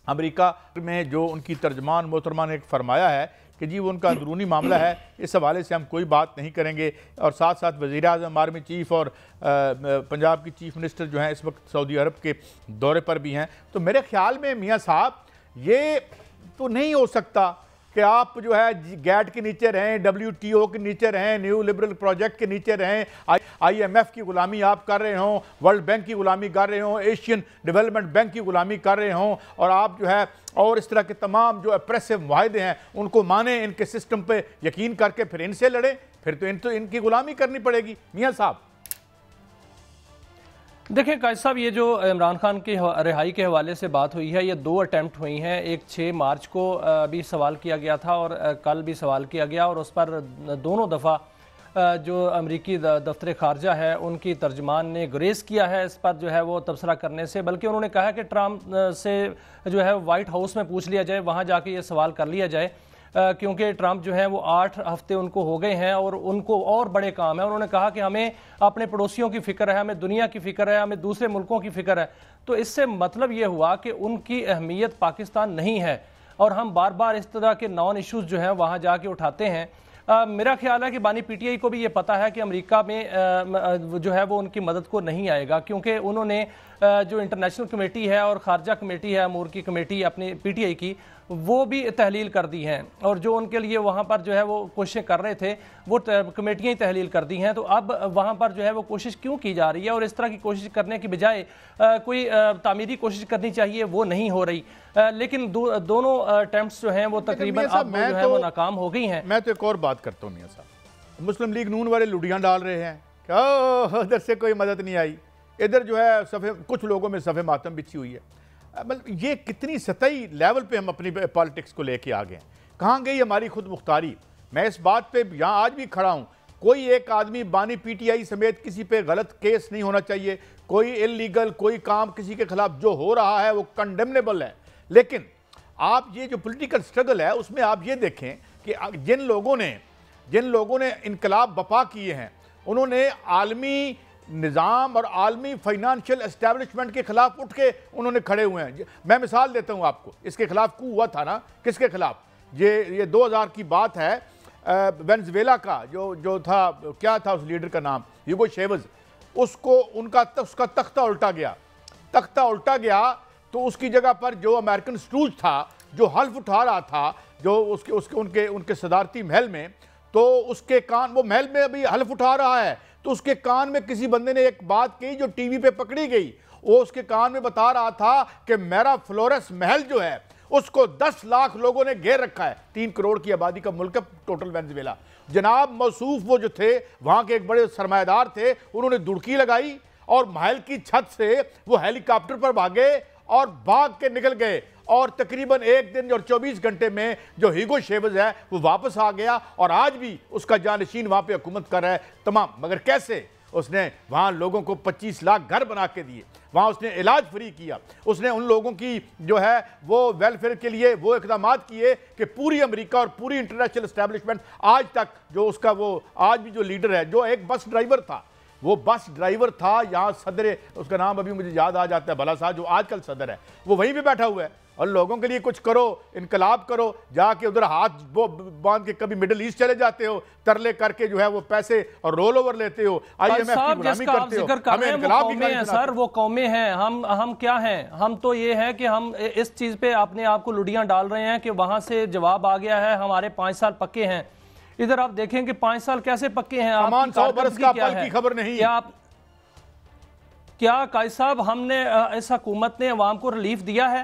امریکہ میں جو ان کی ترجمان محترمہ نے فرمایا ہے کہ جی وہ ان کا اندرونی معاملہ ہے، اس حوالے سے ہم کوئی بات نہیں کریں گے، اور ساتھ ساتھ وزیر اعظم، آرمی چیف اور پنجاب کی چیف منسٹر جو ہیں اس وقت سعودی عرب کے دورے پر بھی ہیں۔ تو میرے خیال میں میاں صاحب یہ تو نہیں ہو سکتا کہ آپ جو ہے گیٹ کے نیچے رہیں، WTO کے نیچے رہیں، نیو لبرل پروجیکٹ کے نیچے رہیں، IMF کی غلامی آپ کر رہے ہوں، ورلڈ بینک کی غلامی کر رہے ہوں، ایشین ڈیولپمنٹ بینک کی غلامی کر رہے ہوں، اور آپ جو ہے اور اس طرح کے تمام جو اپریسو معاہدے ہیں ان کو مانیں، ان کے سسٹم پہ یقین کر کے پھر ان سے لڑیں، پھر تو ان کی غلامی کرنی پڑے گی میاں صاحب۔ دیکھیں قائد صاحب، یہ جو عمران خان کی رہائی کے حوالے سے بات ہوئی ہے، یہ 2 اٹیمپٹ ہوئی ہیں۔ ایک 6 مارچ کو بھی سوال کیا گیا تھا اور کل بھی سوال کیا گیا، اور اس پر دونوں دفعہ جو امریکی دفتر خارجہ ہے ان کی ترجمان نے گریز کیا ہے اس پر جو ہے وہ تبصرہ کرنے سے، بلکہ انہوں نے کہا کہ ٹرمپ سے جو ہے وائٹ ہاؤس میں پوچھ لیا جائے، وہاں جا کے یہ سوال کر لیا جائے، کیونکہ ٹرمپ جو ہے وہ 8 ہفتے ان کو ہو گئے ہیں اور ان کو اور بڑے کام ہیں۔ انہوں نے کہا کہ ہمیں اپنے پڑوسیوں کی فکر ہے، ہمیں دنیا کی فکر ہے، ہمیں دوسرے ملکوں کی فکر ہے۔ تو اس سے مطلب یہ ہوا کہ ان کی اہمیت پاکستان نہیں ہے، اور ہم بار بار اس طرح کے نان ایشوز جو ہیں وہاں جا کے اٹھاتے ہیں۔ میرا خیال ہے کہ بانی PTI کو بھی یہ پتہ ہے کہ امریکہ میں جو ہے وہ ان کی مدد کو نہیں آئے گا، کیونکہ انہوں نے جو انٹرنیشنل کمیٹی ہے اور خارجہ کمیٹی ہے، امور کی کمیٹی اپنی PTI کی، وہ بھی تحلیل کر دی ہیں، اور جو ان کے لیے وہاں پر جو ہے وہ کوششیں کر رہے تھے وہ کمیٹیاں ہی تحلیل کر دی ہیں۔ تو اب وہاں پر جو ہے وہ کوشش کیوں کی جا رہی ہے، اور اس طرح کی کوشش کرنے کی بجائے کوئی تعمیری کوشش کرنی چاہیے، وہ نہیں ہو رہی۔ لیکن دونوں اٹیمپٹس جو ہیں وہ تقریباً اب جو ہے وہ ناکام ہو گئی ہیں۔ میں تو ایک اور بات کرتا ہوں میاں صاحب، مسلم لیگ نون والے لڑیاں ڈال رہے ہیں کہ ادھر سے کوئی مدد نہیں آئی، ادھر جو ہے کچھ لوگوں میں صف ماتم بچھی ہوئی ہے۔ مطلب یہ کتنی سطحی لیول پہ ہم اپنی پالیٹکس کو لے کے آ گئے ہیں، کہاں گئی ہماری خود مختاری؟ میں اس بات پہ یہاں آج بھی کھڑا ہوں، کوئی ایک آدمی بانی PTI سمیت کسی پہ غلط کیس نہیں ہونا چاہیے، کوئی اللیگل کوئی کام کسی کے خلاف جو ہو رہا ہے وہ کنڈیمنیبل ہے، لیکن آپ یہ جو پولیٹیکل سٹرگل ہے اس میں آپ یہ دیکھیں کہ جن لوگوں نے انقلاب بپا کیے ہیں، انہوں نے عالمی نظام اور عالمی فائنانشل اسٹیبلشمنٹ کے خلاف اٹھ کے انہوں نے کھڑے ہوئے ہیں۔ میں مثال دیتا ہوں آپ کو، اس کے خلاف کو ہوا تھا نا، کس کے خلاف؟ یہ 2000 کی بات ہے، وینزویلا کا جو تھا، کیا تھا اس لیڈر کا نام، ہیوگو شیوز، اس کا تختہ الٹا گیا، تو اس کی جگہ پر جو امریکن سٹوج تھا جو حلف اٹھا رہا تھا، جو ان کے صدارتی محل میں، تو اس کے کان، وہ محل میں ابھی حلف اٹھا رہا ہے، تو اس کے کان میں کسی بندے نے ایک بات کی جو ٹی وی پہ پکڑی گئی، وہ اس کے کان میں بتا رہا تھا کہ میرا فلورس محل جو ہے اس کو 10 لاکھ لوگوں نے گھیر رکھا ہے، 3 کروڑ کی آبادی کا ملک ہے ٹوٹل وینزویلا۔ جناب موصوف وہ جو تھے وہاں کے ایک بڑے سرمایہ دار تھے، انہوں نے دڑکی لگائی اور محل کی چھت سے وہ ہیلی کاپٹر پر بھاگے اور بھاگ کے نکل گئے، اور تقریباً 1 دن اور 24 گھنٹے میں جو ہیگو شیوز ہے وہ واپس آ گیا، اور آج بھی اس کا جانشین وہاں پہ حکومت کر رہا ہے تمام۔ مگر کیسے؟ اس نے وہاں لوگوں کو 25 لاکھ گھر بنا کے دیے، وہاں اس نے علاج فری کیا، اس نے ان لوگوں کی جو ہے وہ ویلفیئر کے لیے وہ اقدامات کیے کہ پوری امریکہ اور پوری انٹرنیشنل اسٹیبلشمنٹ آج تک جو اس کا وہ آج بھی جو لیڈر ہے، جو ایک بس ڈرائیور تھا، وہ بس ڈرائیور تھا یہاں صدر، اس کا نام ابھی مجھے یاد آ جاتا ہے بھلا صاحب، جو آج کل صدر ہے، وہ وہیں پہ بیٹھا ہوا ہے، اور لوگوں کے لیے کچھ کرو، انقلاب کرو، جا کے ادھر ہاتھ باندھ کے کبھی مڈل ایسٹ چلے جاتے ہو، ترلے کر کے جو ہے وہ پیسے اور رول اوور لیتے ہو، IMF کی غلامی کرتے ہو، ہمیں انقلاب بھی کرنا سر، وہ قومیں ہیں، ہم کیا ہیں؟ ہم تو یہ ہے کہ ہم اس چیز پہ اپنے آپ کو لڑیاں ڈال رہے ہیں کہ وہاں سے جواب آ گیا ہے، ہمارے 5 سال پکے ہیں۔ ادھر آپ دیکھیں کہ 5 سال کیسے پکے ہیں، امان 100 برس کا پل کی خبر نہیں۔ کیا قائد صاحب ہم نے اس حکومت نے عوام کو ریلیف دیا ہے؟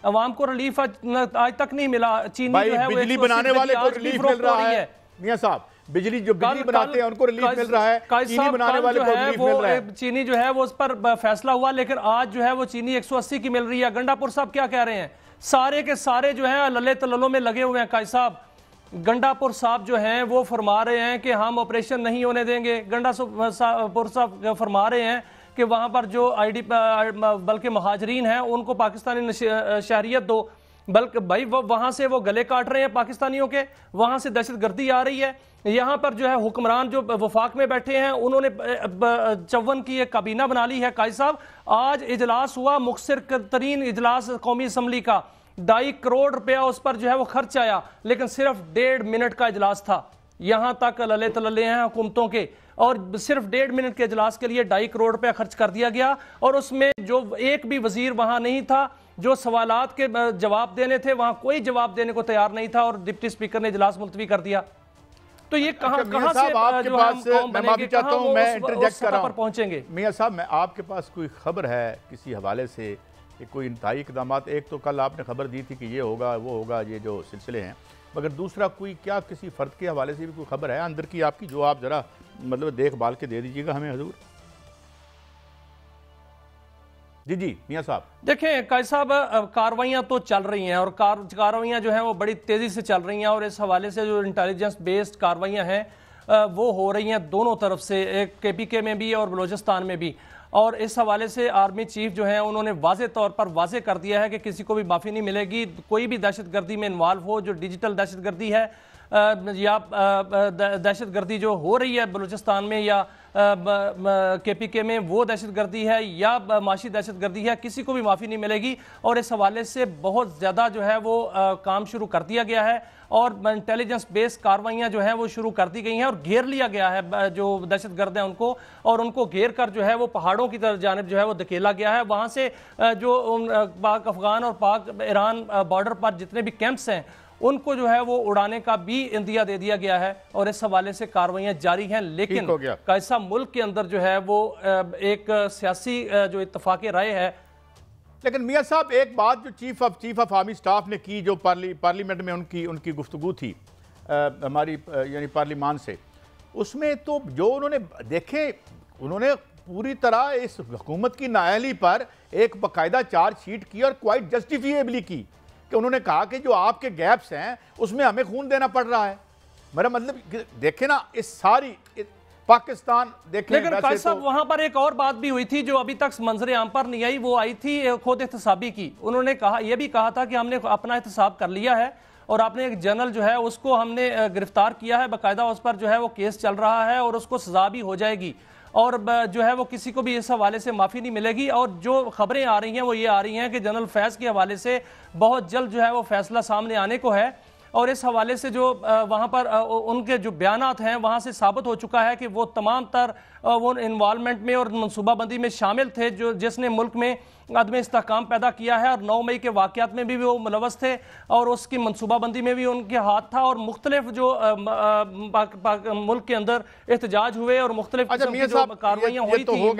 عوام کو ریلیف آج تک نہیں ملا۔ چینی جو ہے بجلی بنانے والے کو ریلیف مل رہا ہے میاں صاحب، بجلی بناتے ہیں ان کو ریلیف مل رہا ہے، چینی بنانے والے کو ریلیف مل رہا ہے۔ چینی جو ہے وہ اس پر فیصلہ ہوا، لیکن آج جو ہے وہ چینی 180 کی مل رہی ہے۔ گنڈا پور صاحب کیا کہہ رہے ہیں؟ سارے کے سارے جو ہیں للے تللوں میں لگے ہوئے ہیں۔ قائد صاحب گنڈا پور صاحب جو ہیں وہ فرما رہے ہیں کہ ہم آپریشن نہیں ہونے دیں گے۔ گنڈا پور صاحب فرما رہے ہیں کہ وہاں پر جو بلکہ مہاجرین ہیں ان کو پاکستانی شہریت دو۔ بلکہ بھائی وہاں سے وہ گلے کاٹ رہے ہیں پاکستانیوں کے، وہاں سے دہشت گردی آ رہی ہے، یہاں پر جو ہے حکمران جو وفاق میں بیٹھے ہیں انہوں نے 54 کی ایک کابینہ بنا لی ہے۔ قائد صاحب آج اجلاس ہوا، مختصر ترین اجلاس قومی اسمبلی کا، 2.5 کروڑ روپیہ اس پر جو ہے وہ خرچ آیا، لیکن صرف 1.5 منٹ کا اجلاس تھا۔ یہاں تک للے تللے ہیں حکومتوں کے، اور صرف 1.5 منٹ کے اجلاس کے لیے 2.5 کروڑ روپے خرچ کر دیا گیا، اور اس میں جو ایک بھی وزیر وہاں نہیں تھا جو سوالات کے جواب دینے تھے، وہاں کوئی جواب دینے کو تیار نہیں تھا، اور ڈپٹی اسپیکر نے اجلاس ملتوی کر دیا۔ تو یہ کہاں سے جو ہم قوم بنیں گے، کہاں وہ اس سطح پر پہنچیں گے؟ میاں صاحب میں آپ کے پاس کوئی خبر ہے کسی حوالے سے کہ کوئی انتہائی اقدامات؟ ایک تو کل آپ نے خبر دی تھی کہ یہ ہوگا وہ ہوگا، یہ جو سلسلے ہیں، مگر دوسرا کوئی کیا کسی فرد کے حوالے سے بھی کوئی خبر ہے اندر کی آپ کی، جو آپ ذرا مطلب دیکھ بھال کے دے دیجیے گا ہمیں حضور؟ جی میاں صاحب دیکھیں قائد صاحب، کاروائیاں تو چل رہی ہیں، اور کاروائیاں جو ہیں وہ بڑی تیزی سے چل رہی ہیں، اور اس حوالے سے جو انٹیلیجنس بیسڈ کاروائیاں ہیں وہ ہو رہی ہیں دونوں طرف سے، ایک KPK میں بھی اور بلوچستان میں بھی۔ اور اس حوالے سے آرمی چیف جو ہیں انہوں نے واضح طور پر واضح کر دیا ہے کہ کسی کو بھی معافی نہیں ملے گی، کوئی بھی دہشت گردی میں انوالو ہو، جو ڈیجیٹل دہشت گردی ہے یا دہشت گردی جو ہو رہی ہے بلوچستان میں یا KPK میں، وہ دہشت گردی ہے یا معاشی دہشت گردی ہے، کسی کو بھی معافی نہیں ملے گی۔ اور اس حوالے سے بہت زیادہ جو ہے وہ کام شروع کر دیا گیا ہے، اور انٹیلیجنس بیس کاروائیاں جو ہیں وہ شروع کر دی گئی ہیں، اور گھیر لیا گیا ہے جو دہشت گرد ہیں ان کو، اور ان کو گھیر کر جو ہے وہ پہاڑوں کی طرف جانب جو ہے وہ دھکیلا گیا ہے۔ وہاں سے جو پاک افغان اور پاک ایران بارڈر پر جتنے بھی کیمپس ہیں ان کو جو ہے وہ اڑانے کا بھی اندیا دے دیا گیا ہے، اور اس حوالے سے کارروائیاں جاری ہیں۔ لیکن کیسا ملک کے اندر جو ہے وہ ایک سیاسی جو اتفاق رائے ہے۔ لیکن میاں صاحب ایک بات جو چیف آف آرمی سٹاف نے کی، جو پارلیمنٹ میں ان کی گفتگو تھی ہماری یعنی پارلیمان سے، اس میں تو جو انہوں نے دیکھیں، انہوں نے پوری طرح اس حکومت کی نااہلی پر ایک باقاعدہ چارج شیٹ کی، اور کوائٹ جسٹیفیبلی کی، کہ انہوں نے کہا کہ جو آپ کے گیپس ہیں اس میں ہمیں خون دینا پڑ رہا ہے۔ میرا مطلب دیکھیں نا، اس ساری پاکستان دیکھیں۔ لیکن قائد صاحب وہاں پر ایک اور بات بھی ہوئی تھی جو ابھی تک منظر عام پر نہیں آئی، وہ آئی تھی خود احتسابی کی۔ انہوں نے کہا، یہ بھی کہا تھا کہ ہم نے اپنا احتساب کر لیا ہے، اور آپ نے ایک جنرل جو ہے اس کو ہم نے گرفتار کیا ہے، باقاعدہ اس پر جو ہے وہ کیس چل رہا ہے، اور اس کو سزا بھی ہو جائے گی، اور جو ہے وہ کسی کو بھی اس حوالے سے معافی نہیں ملے گی۔ اور جو خبریں آ رہی ہیں وہ یہ آ رہی ہیں کہ جنرل فیض کے حوالے سے بہت جلد جو ہے وہ فیصلہ سامنے آنے کو ہے، اور اس حوالے سے جو وہاں پر ان کے جو بیانات ہیں وہاں سے ثابت ہو چکا ہے کہ وہ تمام تر وہ انوالومنٹ میں اور منصوبہ بندی میں شامل تھے جس نے ملک میں عدم استحکام پیدا کیا ہے، اور 9 مئی کے واقعات میں بھی وہ ملوث تھے، اور اس کی منصوبہ بندی میں بھی ان کے ہاتھ تھا، اور مختلف جو ملک کے اندر احتجاج ہوئے اور مختلف قسم کی جو کارروائیاں ہوئی تھی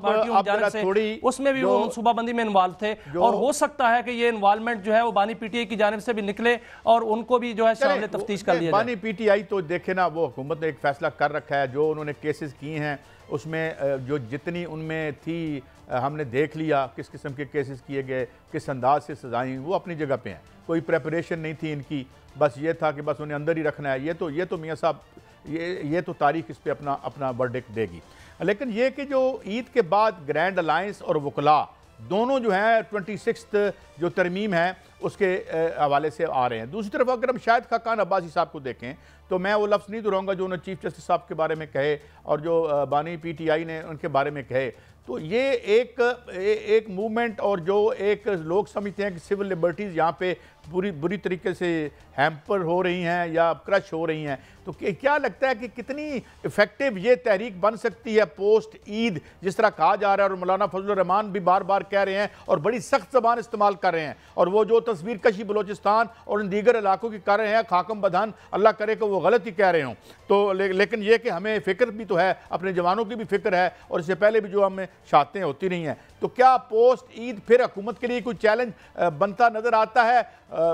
پارٹیوں کی جانب سے، اس میں بھی وہ منصوبہ بندی میں انوالو تھے، اور ہو سکتا ہے کہ یہ انوالومنٹ جو ہے وہ بانی PTI کی جانب سے بھی نکلے، اور ان کو بھی جو ہے شامل تفتیش کر لیا جائے۔ بانی PTI تو دیکھیں نا، وہ حکومت نے ایک فیصلہ کر رکھا ہے، جو انہوں نے کیسز کی ہیں اس میں جو جتنی ان میں تھی ہم نے دیکھ لیا، کس قسم کے کیسز کیے گئے، کس انداز سے سزائیں، وہ اپنی جگہ پہ ہیں، کوئی پریپریشن نہیں تھی ان کی، بس یہ تھا کہ بس انہیں اندر ہی رکھنا ہے۔ یہ تو میاں صاحب یہ تو تاریخ اس پہ اپنا ورڈکٹ دے گی۔ لیکن یہ کہ جو عید کے بعد گرینڈ الائنس اور وکلاء دونوں جو ہیں 26 جو ترمیم ہے اس کے حوالے سے آ رہے ہیں۔ دوسری طرف اگر ہم شاہد خاقان عباسی صاحب کو دیکھیں تو میں وہ لفظ نہیں دہراؤں گا جو انہوں نے چیف جسٹس صاحب کے بارے میں کہے اور جو بانی PTI نے ان کے بارے میں کہے، تو یہ ایک موومنٹ اور جو ایک لوگ سمجھتے ہیں کہ سول لبرٹیز یہاں پہ بری طریقے سے ہیمپر ہو رہی ہیں یا کرش ہو رہی ہیں، تو کیا لگتا ہے کہ کتنی ایفیکٹو یہ تحریک بن سکتی ہے پوسٹ عید، جس طرح کہا جا رہا ہے، اور مولانا فضل الرحمان بھی بار بار کہہ رہے ہیں اور بڑی سخت زبان استعمال کر رہے ہیں، اور وہ جو تصویر کشی بلوچستان اور ان دیگر علاقوں کی کر رہے ہیں، خاکم بدہن اللہ کرے کہ وہ غلط ہی کہہ رہے ہوں، تو لیکن یہ کہ ہمیں فکر بھی تو ہے، اپنے جوانوں کی بھی فکر ہے، اور اس سے پہلے بھی جو ہمیں شہادتیں ہوتی رہی ہیں، تو کیا پوسٹ عید پھر حکومت کے لیے کوئی چیلنج بنتا نظر آتا ہے؟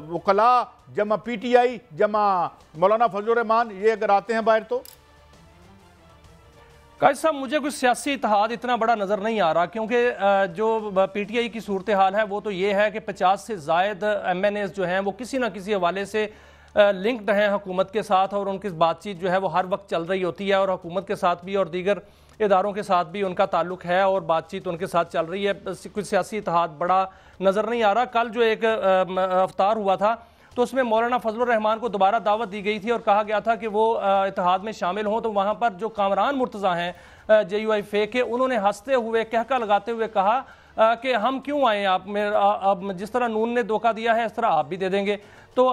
وکلاء جمع PTI جمع مولانا فضل الرحمان یہ اگر آتے ہیں باہر تو؟ قائد صاحب مجھے کوئی سیاسی اتحاد اتنا بڑا نظر نہیں آ رہا، کیونکہ جو PTI کی صورتحال ہے وہ تو یہ ہے کہ 50 سے زائد MNAs جو ہیں وہ کسی نہ کسی حوالے سے لنکڈ ہیں حکومت کے ساتھ، اور ان کی بات چیت جو ہے وہ ہر وقت چل رہی ہوتی ہے، اور حکومت کے ساتھ بھی اور دیگر اداروں کے ساتھ بھی ان کا تعلق ہے اور بات چیت ان کے ساتھ چل رہی ہے. کچھ سیاسی اتحاد بڑا نظر نہیں آ رہا. کل جو ایک افطار ہوا تھا تو اس میں مولانا فضل الرحمان کو دوبارہ دعوت دی گئی تھی اور کہا گیا تھا کہ وہ اتحاد میں شامل ہوں. تو وہاں پر جو کامران مرتضیٰ ہیں JUI کے, انہوں نے ہنستے ہوئے کہکا لگاتے ہوئے کہا کہ ہم کیوں آئیں, آپ جس طرح نون نے دھوکہ دیا ہے اس طرح آپ بھی دے دیں گے, تو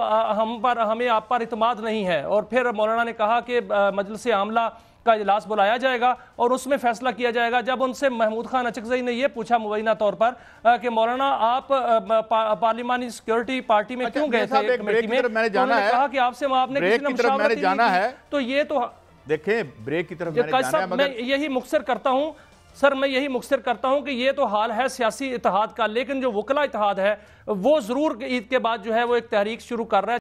ہمیں آپ پر اعتماد نہیں ہے. اور پھر مولانا نے کہا کہ مجلس عاملہ کا اجلاس بلایا جائے گا اور اس میں فیصلہ کیا جائے گا. جب ان سے محمود خان اچکزئی نے یہ پوچھا مبینہ طور پر کہ مولانا آپ پارلیمانی سیکیورٹی پارٹی میں کیوں گئے تھے کمیٹی میں, تو انہوں نے کہا کہ آپ سے آپ نے کسی نے مشاورت نہیں کی. تو یہ تو دیکھیں بریک کی طرف میں نے جانا ہے, میں یہی مختصر کرتا ہوں سر, میں یہی مختصر کرتا ہوں کہ یہ تو حال ہے سیاسی اتحاد کا, لیکن جو وکلا اتحاد ہے وہ ضرور عید کے بعد جو ہے وہ ایک تحریک شروع کر رہا ہے.